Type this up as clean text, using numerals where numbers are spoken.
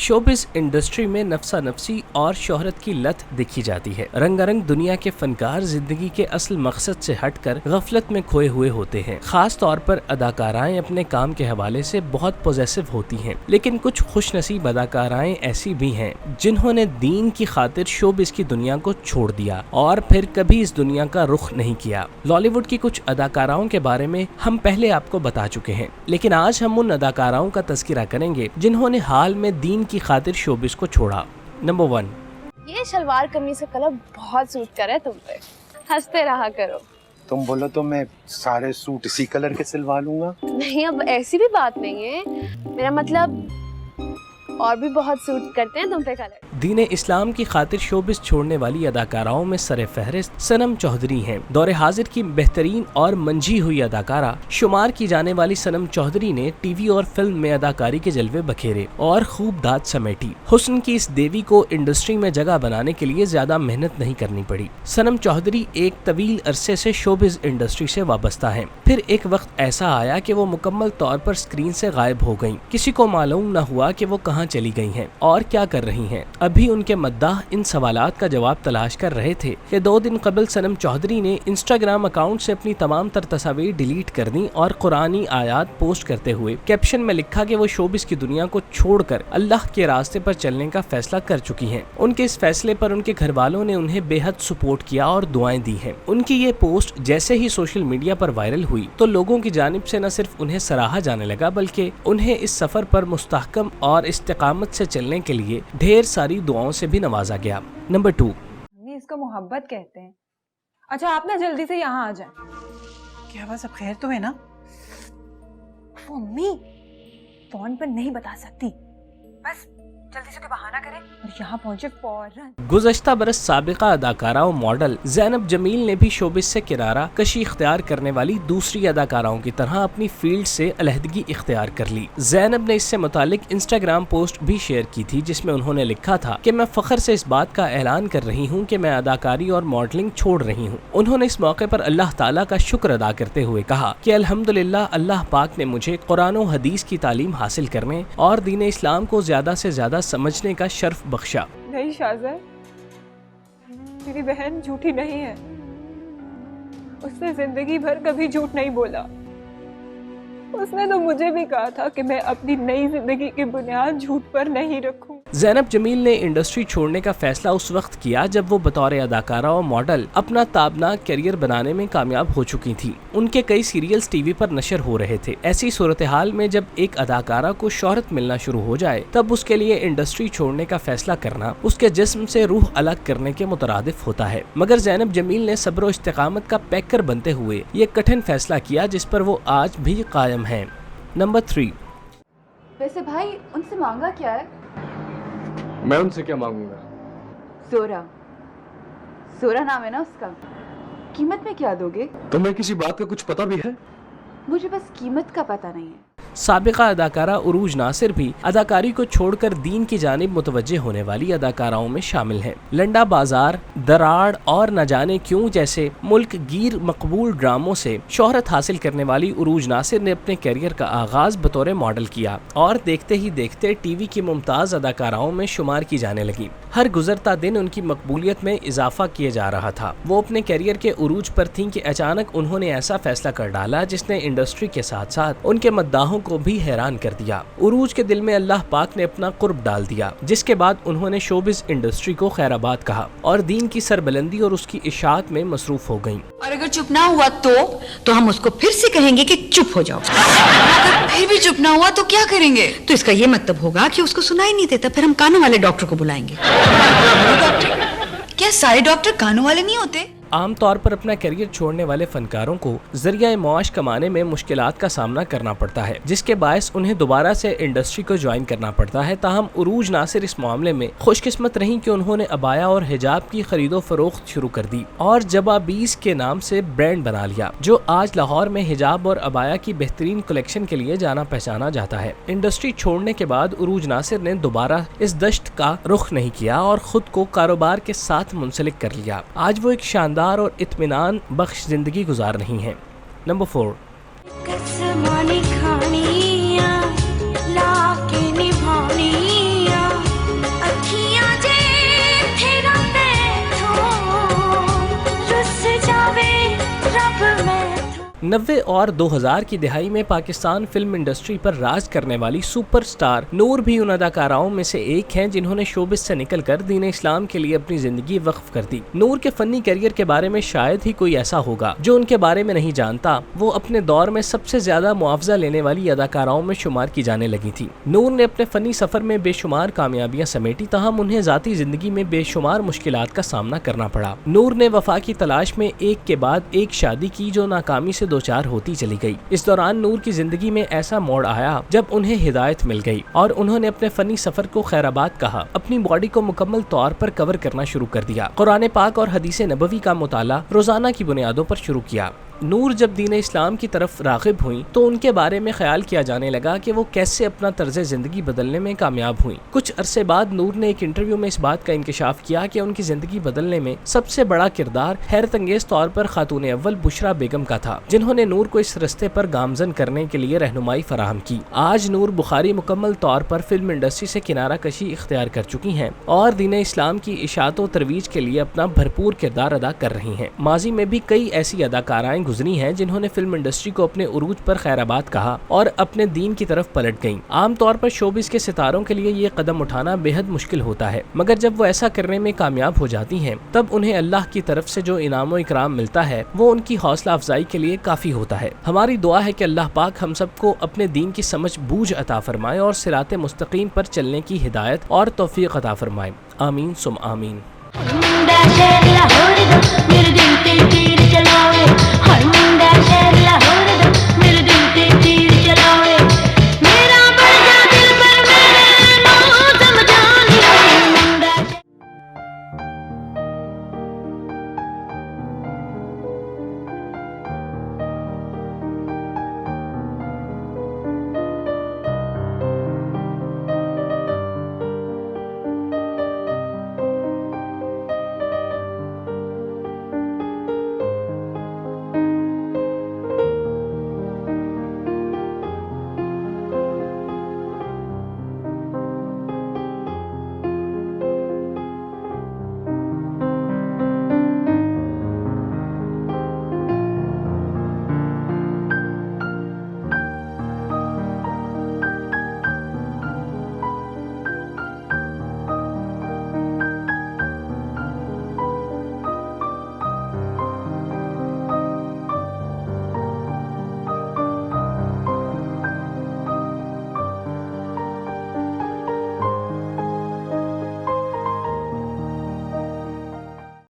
Showbiz industry में नफसा नफसी और शोहरत की लत देखी जाती है। रंगारंग दुनिया के फनकार जिंदगी के असल मकसद से हटकर गफलत में खोए हुए होते हैं। खास तौर पर अदाकाराएं अपने काम के हवाले से बहुत पॉजिटिव होती हैं, लेकिन कुछ खुशनसीब अदाकाराएं ऐसी भी हैं जिन्होंने दीन की खातिर शोबिस की दुनिया को छोड़ दिया और फिर कभी इस दुनिया का रुख नहीं किया। लॉलीवुड की कुछ अदाकाराओं के बारे में हम पहले आपको बता चुके हैं, लेकिन आज हम उन अदाकाराओं का तज़किरा करेंगे जिन्होंने हाल में दीन की खातिर शोबिस को छोड़ा। नंबर 1, ये शलवार कमीज का कलर बहुत सूट कर रहा है तुम पे, हंसते रहा करो। तुम बोलो तो मैं सारे सूट इसी कलर के सिलवा लूंगा। नहीं, अब ऐसी भी बात नहीं है, मेरा मतलब और भी बहुत सूट करते हैं तुम पे कलर। दीन इस्लाम की खातिर शोबिस छोड़ने वाली अदाकाराओं में सरे फहरिस्त सनम चौधरी हैं। दौरे हाजिर की बेहतरीन और मंझी हुई अदाकारा शुमार की जाने वाली सनम चौधरी ने टीवी और फिल्म में अदाकारी के जलवे बखेरे और खूब दाद समेटी। हुस्न की इस देवी को इंडस्ट्री में जगह बनाने के लिए ज्यादा मेहनत नहीं करनी पड़ी। सनम चौधरी एक तवील अरसे से शोबिस इंडस्ट्री से वाबस्ता हैं। फिर एक वक्त ऐसा आया कि वो मुकम्मल तौर पर स्क्रीन से गायब हो गयी। किसी को मालूम न हुआ कि वो कहाँ चली गई हैं और क्या कर रही हैं। अभी उनके मद्दाह इन सवालात का जवाब तलाश कर रहे थे कि 2 दिन कबल सनम चौधरी ने इंस्टाग्राम अकाउंट से अपनी तमाम तर तस्वीर डिलीट कर दी और कुरानी आयात पोस्ट करते हुए कैप्शन में लिखा कि वो शोबिस की दुनिया को छोड़कर अल्लाह के रास्ते पर चलने का फैसला कर चुकी हैं। उनके इस फैसले पर उनके घर वालों ने उन्हें बेहद सपोर्ट किया और दुआएं दी हैं। उनकी ये पोस्ट जैसे ही सोशल मीडिया पर वायरल हुई तो लोगों की जानिब से न सिर्फ उन्हें सराहा जाने लगा, बल्कि उन्हें इस सफर पर मुस्तहकम और इस्तिकामत से चलने के लिए ढेर सारी दुआओं से भी नवाजा गया। नंबर 2, इसको मोहब्बत कहते हैं। अच्छा, आप ना जल्दी से यहाँ आ जाएं। क्या हुआ, सब खैर तो है ना? वो मम्मी फोन पर नहीं बता सकती, बस जल्दी से कोई बहाना करें और यहाँ पहुँचे फौरन। गुज़श्ता बरस साबिका अदाकारा और मॉडल ज़ैनब जमील ने भी शोबिस से किनारा कशी इख्तियार करने वाली दूसरी अदाकाराओं की तरह अपनी फील्ड से अलहदगी इख्तियार कर ली। ज़ैनब ने इससे मुतालिक इंस्टाग्राम पोस्ट भी शेयर की थी, जिसमें उन्होंने लिखा था कि मैं फख्र से इस बात का ऐलान कर रही हूँ कि मैं अदाकारी और मॉडलिंग छोड़ रही हूँ। उन्होंने इस मौके पर अल्लाह ताला का शुक्र अदा करते हुए कहा कि अल्हम्दुलिल्लाह, अल्लाह पाक ने मुझे कुरान और हदीस की तालीम हासिल करने और दीन इस्लाम को ज्यादा से ज्यादा समझने का शर्फ बख्शा। नहीं शाज़ा, मेरी बहन झूठी नहीं है, उसने जिंदगी भर कभी झूठ नहीं बोला। उसने तो मुझे भी कहा था कि मैं अपनी नई जिंदगी की बुनियाद झूठ पर नहीं रखूं। ज़ैनब जमील ने इंडस्ट्री छोड़ने का फैसला उस वक्त किया जब वो बतौर अदाकारा और मॉडल अपना ताबनाक करियर बनाने में कामयाब हो चुकी थी। उनके कई सीरियल्स टीवी पर नशर हो रहे थे। ऐसी सूरत हाल में जब एक अदाकारा को शोहरत मिलना शुरू हो जाए, तब उसके लिए इंडस्ट्री छोड़ने का फैसला करना उसके जिस्म से रूह अलग करने के मुतरादिफ होता है। मगर ज़ैनब जमील ने सब्र और इस्तिकामत का पैकर बनते हुए ये कठिन फैसला किया, जिस पर वो आज भी कायम है। नंबर 3, वैसे भाई उनसे मांगा क्या है? मैं उनसे क्या मांगूंगा? सोरा नाम है ना उसका। कीमत में क्या दोगे? तुम्हें किसी बात का कुछ पता भी है? मुझे बस कीमत का पता नहीं है। साबिका अदाकारा उरूज नासिर भी अदाकारी को छोड़कर दीन की जानिब मुतवज्जे होने वाली अदाकाराओं में शामिल हैं। लंडा बाजार, दराड़ और न जाने क्यों जैसे मुल्क गिर मकबूल ड्रामों से शोहरत हासिल करने वाली उरूज नासिर ने अपने करियर का आगाज बतौर मॉडल किया और देखते ही देखते टीवी की मुमताज अदाकाराओं में शुमार की जाने लगी। हर गुजरता दिन उनकी मकबूलियत में इजाफा किए जा रहा था। वो अपने करियर के उरूज पर थीं कि अचानक उन्होंने ऐसा फैसला कर डाला जिसने इंडस्ट्री के साथ साथ उनके मद्दाहों को भी हैरान कर दिया। उरूज के दिल में अल्लाह पाक ने अपना कुर्ब डाल दिया, जिसके बाद उन्होंने शोबिस इंडस्ट्री को खैराबाद कहा और दीन की सरबलंदी और उसकी इशाअत में मसरूफ हो गईं। और अगर चुप ना हुआ तो हम उसको फिर से कहेंगे कि चुप हो जाओ। अगर फिर भी चुप ना हुआ तो क्या करेंगे? तो इसका ये मतलब होगा कि उसको सुनाई नहीं देता, फिर हम कानों वाले डॉक्टर को बुलाएंगे। क्या सारे डॉक्टर कानों वाले नहीं होते? आम तौर पर अपना करियर छोड़ने वाले फनकारों को जरिया मुआश कमाने में मुश्किलात का सामना करना पड़ता है, जिसके बायस उन्हें दोबारा से इंडस्ट्री को ज्वाइन करना पड़ता है। ताहम उरूज नासिर इस मामले में खुशकिस्मत रही कि उन्होंने अबाया और हिजाब की खरीदो फरोख्त शुरू कर दी और जबाबीज के नाम से ब्रांड बना लिया, जो आज लाहौर में हिजाब और अबाया की बेहतरीन कलेक्शन के लिए जाना पहचाना जाता है। इंडस्ट्री छोड़ने के बाद उरूज नासिर ने दोबारा इस दश्त का रुख नहीं किया और खुद को कारोबार के साथ मुंसलिक कर लिया। आज वो एक शानदार और इत्मीनान बख्श जिंदगी गुजार रही हैं। नंबर 4, 90 اور 2000 کی دہائی میں پاکستان فلم انڈسٹری پر راج کرنے والی سپر سٹار نور بھی ان اداکاراؤں میں سے ایک ہیں جنہوں نے شوبز سے نکل کر دین اسلام کے لیے اپنی زندگی وقف کر دی۔ نور کے فنی کیریئر کے بارے میں شاید ہی کوئی ایسا ہوگا جو ان کے بارے میں نہیں جانتا۔ وہ اپنے دور میں سب سے زیادہ معاوضہ لینے والی اداکاراؤں میں شمار کی جانے لگی تھی۔ نور نے اپنے فنی سفر میں بے شمار کامیابیاں سمیٹی، تاہم انہیں ذاتی زندگی میں بے شمار مشکلات کا سامنا کرنا پڑا۔ نور نے وفا کی تلاش میں ایک کے بعد ایک شادی کی جو ناکامی سے دوچار ہوتی چلی گئی۔ اس دوران نور کی زندگی میں ایسا موڑ آیا جب انہیں ہدایت مل گئی اور انہوں نے اپنے فنی سفر کو خیرآباد کہا، اپنی باڈی کو مکمل طور پر کور کرنا شروع کر دیا، قرآن پاک اور حدیث نبوی کا مطالعہ روزانہ کی بنیادوں پر شروع کیا۔ نور جب دین اسلام کی طرف راغب ہوئیں تو ان کے بارے میں خیال کیا جانے لگا کہ وہ کیسے اپنا طرز زندگی بدلنے میں کامیاب ہوئیں۔ کچھ عرصے بعد نور نے ایک انٹرویو میں اس بات کا انکشاف کیا کہ ان کی زندگی بدلنے میں سب سے بڑا کردار حیرت انگیز طور پر خاتون اول بشرا بیگم کا تھا، جنہوں نے نور کو اس رستے پر گامزن کرنے کے لیے رہنمائی فراہم کی۔ آج نور بخاری مکمل طور پر فلم انڈسٹری سے کنارہ کشی اختیار کر چکی ہیں اور دین اسلام کی اشاعت و ترویج کے لیے اپنا بھرپور کردار ادا کر رہی ہیں۔ ماضی میں بھی کئی ایسی اداکارائیں گزری ہیں جنہوں نے فلم انڈسٹری کو اپنے عروج پر خیرآباد کہا اور اپنے دین کی طرف پلٹ گئیں۔ عام طور پر شوبز کے ستاروں کے لیے یہ قدم اٹھانا بے حد مشکل ہوتا ہے، مگر جب وہ ایسا کرنے میں کامیاب ہو جاتی ہیں تب انہیں اللہ کی طرف سے جو انعام و اکرام ملتا ہے وہ ان کی حوصلہ افزائی کے لیے کافی ہوتا ہے۔ ہماری دعا ہے کہ اللہ پاک ہم سب کو اپنے دین کی سمجھ بوجھ عطا فرمائے اور صراط مستقیم پر چلنے کی ہدایت اور توفیق عطا فرمائے۔ آمین ثم آمین۔ میرے دل پہ تیر چلاوے، ہر منڈا شہر